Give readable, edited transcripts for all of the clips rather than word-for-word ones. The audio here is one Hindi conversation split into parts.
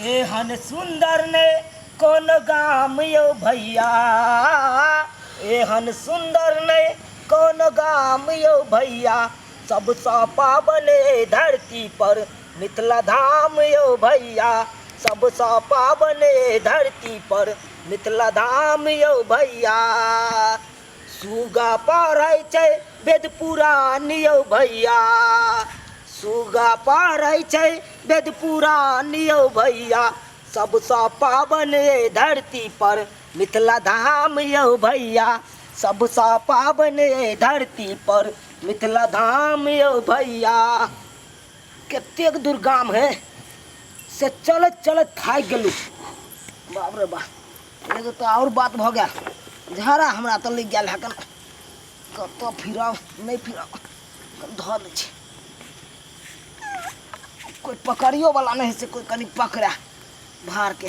एहन सुंदर ने कौन गाम यो भैया, एहन सुंदर ने कौन गाम यो भैया, सबसे पावने धरती पर मिथिला धाम यो भैया, सबसे पावने धरती पर मिथिला धाम यो भैया। सुगा पढ़ै छै वेद पुराण यो भैया, सुगा पढ़ै छै वेद पुराण यो भैया, सबसे पावने धरती पर मिथिला धाम यो भैया, सबसे पावने धरती पर मिथिला धाम यो भैया। कतेक दूर गाम है से चलत चलत थाकि गेलू। बाप रे बाप, एगो तो और बात भ गया, झाड़ा हमरा तो लग गया है, कत फिरब नहीं फिरब धो दै छै। कोई पकड़ियो वाला नहीं से कोई कनी पकड़ा भार के।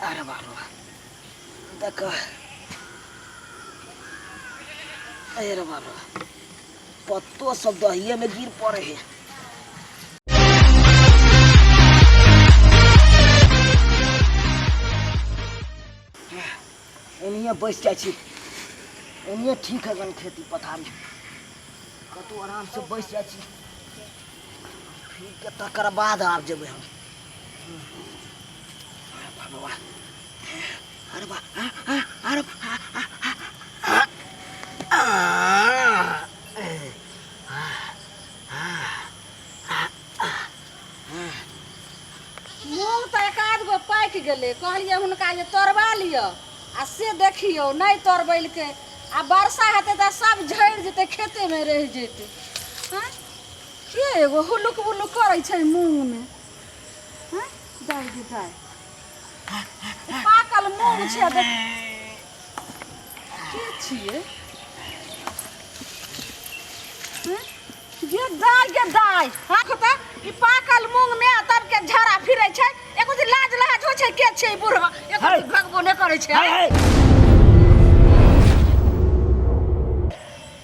अरे बाबा देख, अरे बाबा पत्तो सब दहिए में गिर पड़े है। एनिए बैस जाइ छी, एनिए ठीक है गन खेती पथारी, कतौ आराम से बैस जाइ छी, फिर के तकर बाद आब जेबै हम। बाबा अरे बा अरे मूँग तो एक आध गो पाकि गेलै, कहलिए हुनका जे तोड़बा लिअ आ से देखियौ नहीं तोड़बैलकै, आ वर्षा हेतै तऽ सब झड़ि जेतै, खेते में रहि जेतै। हाँ के एगो हुलुक बुलुक करै छै मूँग में। हाँ जाय गे जाय, पाकल मूँग छै देख के छियै। गे दाय गे दाय, हाँ खोता ई पाकल मूँग में तब के झड़ा फिरै छै, एको दिन लाज लहाज होइ छै के छै ई बुढ़वा, एको दिन भगबो नहि करै छै।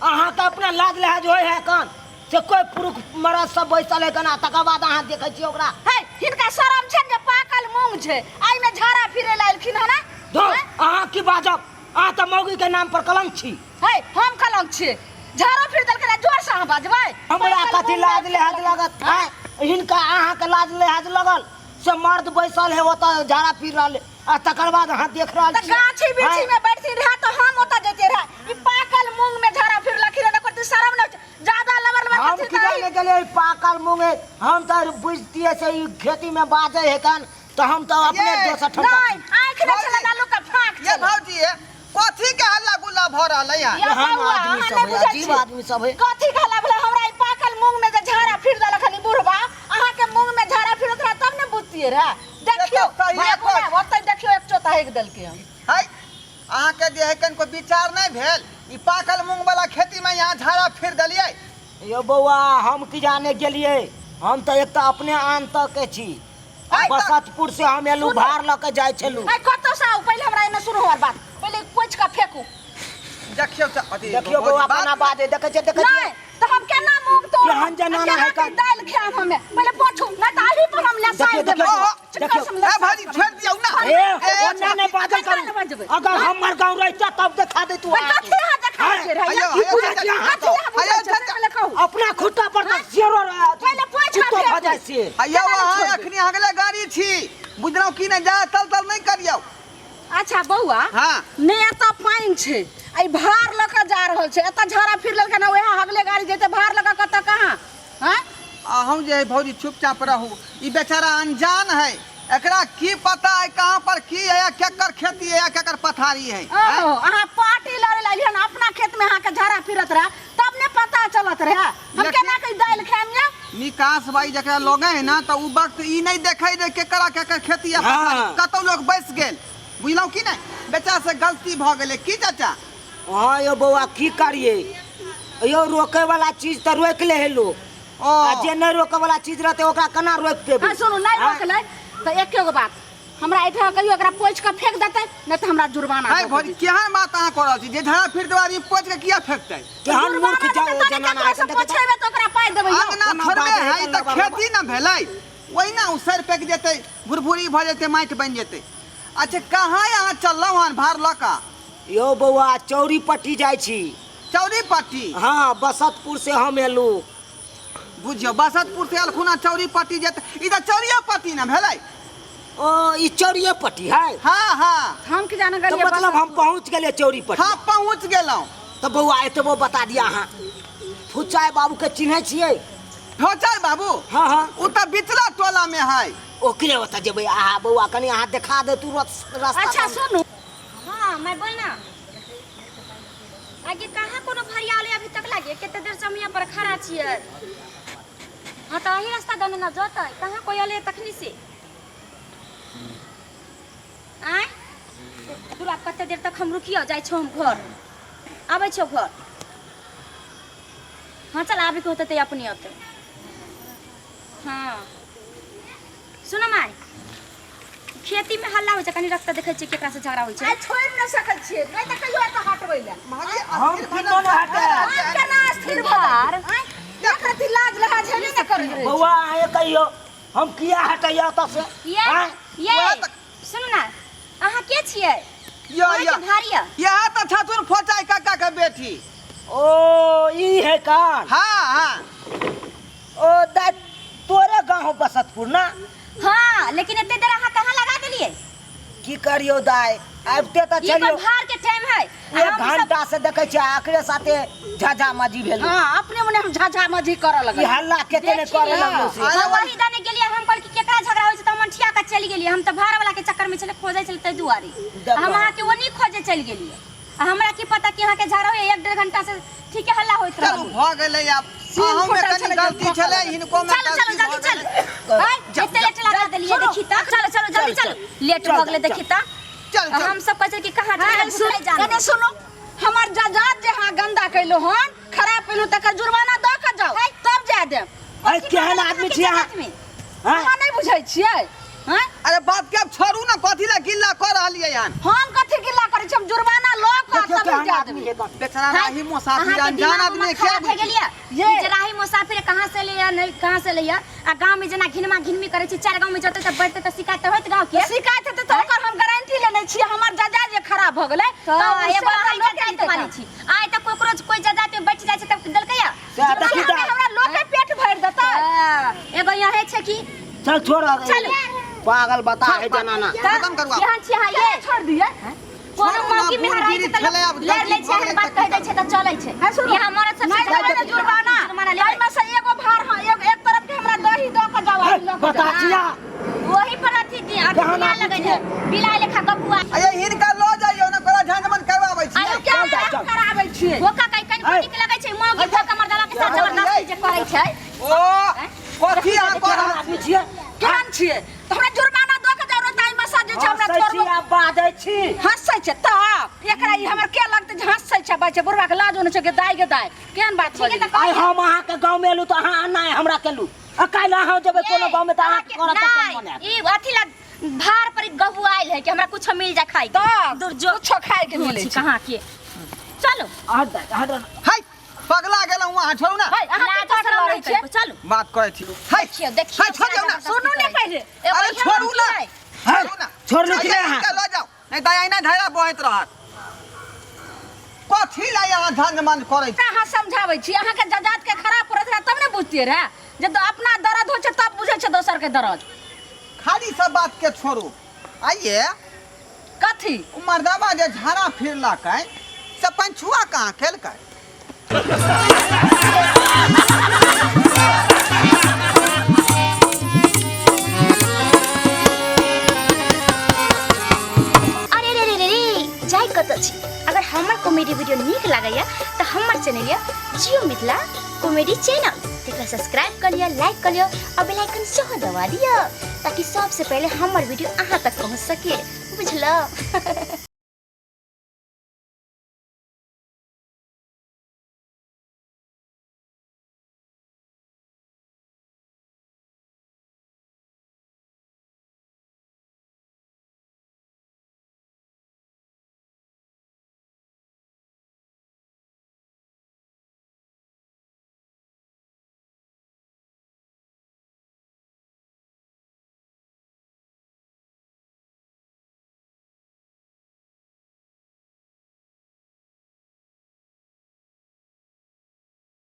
अहाँ तो अपना लाज लहाज होय है कन से कोई पुरुष मरद सब बैसल है कना, तकर बाद अहाँ देखै छी ओकरा। हे हिनका शरम छै जे पाकल मूँग छै, आइ में झड़ा फिरै ला एलखिन हन ना। दो अहाँ की बाजब, अहाँ तो मौगी के नाम पर कलंक छी। हे हम कलंक छियै, झड़ा फिर देलकै जोर से अहाँ बाजबै। हमरा कथी लाज लिहाज लगत है, हिनका अहाँ के लाज लिहाज लगल से मर्द बैसल है ओतऽ झाड़ा फिर रहल आ तकर बाद अहाँ देख रहल छी। गाछी बिछी में बैठती रहा तो हम ओतऽ जैते रहा, ई पाकल मूँग में झड़ा फिर लखी रे करती शरम न ज्यादा लबर लबर हम किधर ले गेले पाकल मूँग, हम तो बुझतिए से ई खेती में बाजे है कन, तो हम तो अपने दोस्त ठंडा नहीं आंख न चला डालू का फाक ये भौजी कथी के हल्ला गुल्ला भ रहल है यहाँ? हम आदमी सब है, अजीब आदमी सब है। कथी के हल्ला भला, हमरा ई पाकल मूँग में जे झड़ा फिर देलक हनी बुढ़वा, अहाँ के मूँग में झड़ा फिरत रहा तब ने बुझतिए रहा। देखियो ओतै देखियो एक चोता हेक देलकै हम। है अहाँ के जे है कन को विचार नहीं भेल, ई पाकल मूंग वाला खेती में यहाँ झाड़ा फिर दलिए। यो बौआ हम की जाने गेलिए, हम तो एक तो अपने आन तक के छी, बसतपुर से हम एलू भार ल के जाय छलू। है कतो सा पहले हमरा एने सुनो हमर बात, पहले पोछ का फेंकू। देखियो देखियो बौआ अपना बात देखे छे देखे नहीं तो हम केना मूंग तो केहन जनाना है का दाल खाम हमें, पहले पोछू ना त आही पर हम ले साइड देबो। देखियो ए भाजी छोड़ दियौ ना, ए ओन्ने नहीं बाजल करू, अगर हमर गांव रहता तब दिखा दे तू। कथी हां देखा छे रे, अपना खुट्टा पर तो शेरो रहा, पहले पोछ का हो जाय से। अयौ अहाँ अखनी अगले गाड़ी छी, बुझलौ कि नहीं, जा तल तल नहीं करियौ। अच्छा बौआ हां ने एत पाइन छे, आई भार लक जा रहल छे, एत झड़ा फिर ललक ना, ओहे अगले गाड़ी जेते भार लक कत कहां। हैं हम जे भौजी चुपचाप रहू, ई बेचारा अनजान है, एकरा की पता है कहां पर की है, केकर खेती है, केकर पथारी है। ओ अहाँ पार्टी लड़े लालिहन अपना खेत में, अहाँ के झड़ा फिरत रहा तब ने पता चलत रहा, हम केना के दाल खाम या। निकास भाई जकरा लोगे है ना, तो उ वक्त ई नहीं देखे जे केकरा केकर खेती है, कतौ लोग बैस गेल, बुझलौ कि नहीं, बेचा से गलती भ गेले की चाचा। हां यो बौआ की करिए, यो रोके वाला चीज तो रोक ले है लोग, आ जे नहीं रोके वाला चीज रहते ओकरा केना रोक देबे। हां सुनो नहीं रोकले तो एकेगो बात, हमरा एठा कहियो एकरा पोछ के फेंक देतै, नहीं तो हमरा जुर्माना है। भौजी केहन बात अहाँ कर रहल छी, जे झड़ा फिर देवारी पोछ के किया फेंकतै? केहन मूर्ख जनाना है, पोछेबे तो ओकरा पाइ देबै। अंगना थोड़बे है, ई त खेती न भेलै, वही ना उसर पेक जेते भुरभुरी भ जेते माटि बन जेते। अच्छा कहाँ यहाँ चललौ हन भार लका? यो बउआ चौरी पट्टी जाइ छी। चौरी पट्टी? हाँ बसतपुर से हम एलू। बुझियो बसतपुर से अलखुना चौरी पट्टी जेते। ई त चौरिया पट्टी ना भेलै? ओ ई चौरिये पट्टी है। हाँ हाँ हम के जाने तो गलिए मतलब हम पहुँच गए चौरी पट्टी। हाँ पहुँच गेलौ। तो बउआ एतबो बता दिया अहाँ फुचाय बाबू के चिन्है छियै? भोचाय बाबू? हाँ हाँ उ त बिचला टोला में है। ओकरे ओतऽ जेबै। आहा बउआ कनी अहाँ देखा दे तू रास्ता। अच्छा सुनू हाँ मैं बोलना आगे कहाँ कोनो भरिया वाले अभी तक लागे केते देर से हम यहाँ पर खड़ा छियै। हाँ तो वही रास्ता दने ना जोता कहाँ कोई आले तखनी से आय दूरा कते देर तक हम रुकियो जाय छौ हम घर आबै छौ घर। हाँ चल आबे के होते ते अपनी होते। हाँ सुनो माय खेती में हल्ला हो छै कनी रस्ता देखै छी केकरा से झगड़ा होइ छै। आ छोड़ न सकल छियै नहीं त कहियो त हटबै ले। हम किनो न हटे। हम केना स्थिर बार देखती लाज लगा छै नहीं न करियो। बउआ आए कहियो हम किया हटैया ओतऽ से? ये सुन ना अहाँ के छियै? या अहाँ के भारिया यहाँ त छथुन फोचाय काका के बेटी। ओ ई है कान। हाँ हाँ ओ दा तोरे गाँव बसतपुर ना? हाँ लेकिन इतने देर अहाँ कहाँ लगा देलिए? की करियो दाय आबते त ये चलियो। कोई भार के टाइम है। एक घंटा से देखै छै आकरे साथे झाझा मजी भेल। हां अपने मने हम झाझा मजी करऽ ई लगल। हल्ला केते ने करे लगलो से। अरे वही दाने गेलिए हम कहल कि केकरा झगड़ा होय छै त हम ठिया के चली गेलिए। हम त भार वाला के चक्कर में चले खोजे चले तै दुआरी हम अहाँ के ओनी खोजे चल गेलिए। हमरा की पता कि अहाँ के झगड़ा होय 1-1.5 घंटा से ठीक है हल्ला होइत चलू रहल। भ गेलै अब। अहूँ में कनी गलती छलै हिनको में। चलो चलो जल्दी चल एते लेट लगा देलिए देखी त। चलो चलो जल्दी चलो लेट भ गेले देखी त। चल चल हम सब कहै कि कहाँ हां सुन कने सुनो हमर जजात जे हां गंदा कैलो हन खराब कैलो तकर जुर्माना द के जाओ तब जा दे। अरे केहन आदमी छी अहाँ? अहाँ नहीं बुझै छियै? हैं अरे बात के अब छोड़ू ना कथी ला गिल्ला कर रहलिए हन। हम कथि गिल्ला करै छी हम जुर्माना ल के देखियो तब केहन जा आदमी देबै। है। बेचारा राही मुसाफिर अनजान आदमी के क्या बुझी? ये राही मुसाफिर कहाँ से लिया नहीं कहाँ से लिया आ गांव में जना घिनमा घिनमी करे छी 4 गांव में जते त बढ़ते त शिकायत होत गांव के शिकायत हेतै त ओकर हम गारंटी लेने छी हमर जजा जे खराब भ गेलै तो ये बात लोग वाली छी आइ त कोई जजा पे बैठ जाय छै त दलकैया देखी ता हमरा लोके पेट भरि देतै। एगो यहाँ है छै कि चल छोड़। चल पागल बता है जनाना। खत्म करू यहाँ छी हां ये छोड़ दिए। कोनो छोड़ू ना, मौकी में हराई छै त छलै अब ले ले छै गलती बात कह दै छै त चलै छै। यहाँ मरद सब नहीं देबै जुर्माना ले में से एगो भार हां एक तरफ के हमरा दही द के जाओ। बता छिया वही पर अथी अठिया लगे है बिलाय लेखा गपुआ अरे हिनका लो जाइयो ना कोरा झंझमन करवाबै छी। आयो क्या चल। कराबै छियै। ओका कई कनी पानी के लगे छै मौगी धक्का मार देला के साथ जबरदस्ती जे करे छै। ओ कथी आ कर केहन आदमी छियै? केहन छियै त हमरा जुर्माना द के जाओ ताई मसा जे छै हमरा हँसै छी छोड़बो आ बाजै छी। हंसै छै त एकरा ई हमर के लगतै जे हंसै छै बाजे बुढ़वा के लाज होने छै के दाई केहन बात ठीक है बजै। त आइ हम अहाँ के गांव में एलू तो अहाँ आना है हमरा केलू। अकाल अहाँ जेबै कोनो गांव में त अहाँ के करत त मने। ई अथी ला भार पर गहू आइल है कि हमरा कुछ मिल जा खाई त दूर जो कुछो खाए के मिलै छै। कहां के चलो हट हट। हाय पगला गेलौ वहां छोड़ू ना। अहाँ के लाज काट शरम लड़ै नहीं छै। करे चलो बात करे छी। हाय देखियो देखियो हाय छोड़ दियौ ना। सुनू ने पहिले अरे छोड़ू ना। छोड़ू ना। छोड़ लो कि अहाँ? लो जाओ नहीं दया ना धैरा बहत रहत। कथी ला यहाँ झंझमन करे छी? अहाँ समझाबै छी अहाँ के जजात के खराब करत रहे तब ने बुझतिए रहे जे अपना दर्द होइ छै तब बुझै छै दोसर के दर्द। खाली सब बात के छोड़ू। आइए कथी मर्दाबा जे झाड़ा फिरला कै से पंछुआ कहाँ खेलकै? अरे रे रे रे रे जाय कत छी। अगर हमर कॉमेडी वीडियो नीक लागैया त हमर चैनल या जियो मिथिला कॉमेडी चैनल तेकरा सब्सक्राइब कर लिया लाइक कर लिया और बेल आइकन सेहो दबा दिया ताकि सबसे पहले हमर वीडियो अहाँ तक पहुंच सके बुझलो।